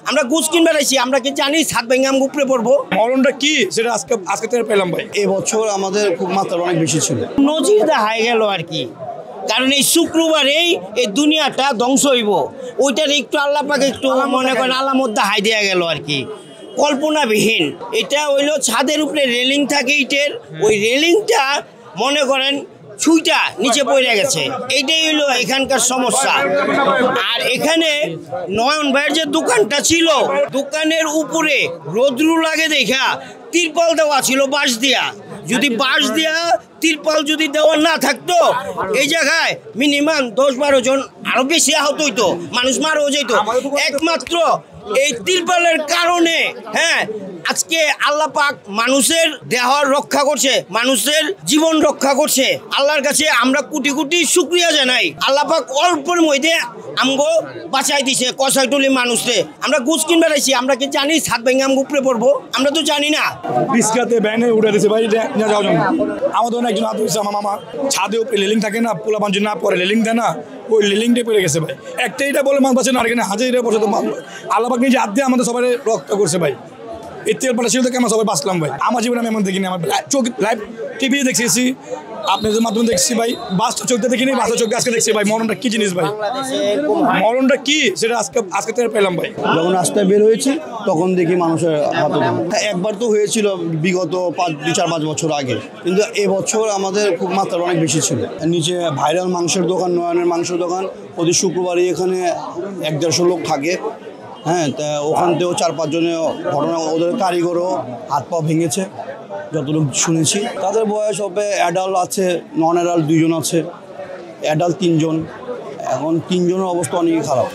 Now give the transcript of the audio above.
আমরা গুছ কিনবে রাখছি, আমরা কি জানি ছাদ ভেঙে আমি উপরে পড়বো। মরণটা কি সেটা আজকে থেকে পেলাম ভাই। এবছর আমাদের খুব মাত্রা অনেক বেশি ছিল, নজির দেখায় গেল আর কি। কারণ এই শুক্রবারেই এই দুনিয়াটা ধ্বংস হইব, ওইটার একটু আল্লাহ পাকে একটু মনে করেন আলামত দেখাই দেওয়া গেল আর কি, কল্পনাবিহীন। এটা হইলো ছাদের উপরে রেলিং থাকে ইটের, ওই রেলিংটা মনে করেন ছুঁইটা নিচে পড়ে গেছে, এইটাই হইলো এখানকার সমস্যা। আর এখানে নয়ন ভাইয়ের যে দোকানটা ছিল, দোকানের উপরে রোদ্রু লাগে দেখা তিরপল দেওয়া ছিল বাঁশ দিয়া। যদি বাঁশ দিয়া তিরপল যদি দেওয়া না থাকতো, এই জায়গায় মিনিমাম 10-12 জন আরো বেশি আহত হইতো, মানুষ মারাও যেত। একমাত্র এই তিরপলের কারণে আজকে আল্লাহ পাক মানুষের দেহ রক্ষা করছে, মানুষের জীবন রক্ষা করছে। আল্লাহর কাছে আমরা কোটি কোটি শুকরিয়া জানাই। আল্লাহ পাক অল্পের মধ্যে আমগো বাঁচাই দিছে কষাইটুলি মানুষে। আমরা গুছ কিনবে রাখছি, আমরা কি জানি ছাদ ভেঙে আমি উপরে পড়বো? আমরা তো জানি না। রিস্কাতে ব্যানে উঠে দিয়েছে ভাই, যাওয়ার জন্য আমাদের একজন হাত হয়েছে। আমার মামা ছাদে উপরে রেলিং থাকে না, পোলা পাঞ্জি না পরে রেলিং দেয় না, ওই রেলিংটা পড়ে গেছে ভাই। একটা এটা বলে মানুষ বাঁচে না, আর এখানে হাজার বছর তো আল্লাহ পাক নিজে হাত দিয়ে আমাদের সবাই রক্ষা করছে ভাই। এই তেল পাটা ছিল থেকে আমরা সবাই বাঁচলাম ভাই। আমার জীবনে আমি এমন দেখিনি, আমার চোখ লাইভ টিভি দেখেছি, আপনাদের মাধ্যমে দেখছি ভাই, বাস্তব চোখটা দেখিনি, বাস্তব চোখে আজকে দেখছি ভাই। মরণটা কি জিনিস ভাই, মরণটা কি সেটা আজকে থেকে পেলাম ভাই। যখন রাস্তায় বের হয়েছি তখন দেখি মানুষের হাতে। একবার তো হয়েছিল বিগত 2-4-5 বছর আগে, কিন্তু এবছর আমাদের খুব মাত্রা অনেক বেশি ছিল। নিচে ভাইরাল মাংসের দোকান, নয়নের মাংসের দোকান, প্রতি শুক্রবারই এখানে 1-150 লোক থাকে। তা ওখান থেকেও 4-5 জনের ঘটনা, ওদের কারিগরও হাত পা ভেঙেছে যতটুকু শুনেছি। তাদের বয়স হবে, অ্যাডাল্ট আছে, নন অ্যাডাল্ট 2 জন আছে, অ্যাডাল্ট 3 জন। এখন 3 জনের অবস্থা অনেকই খারাপ।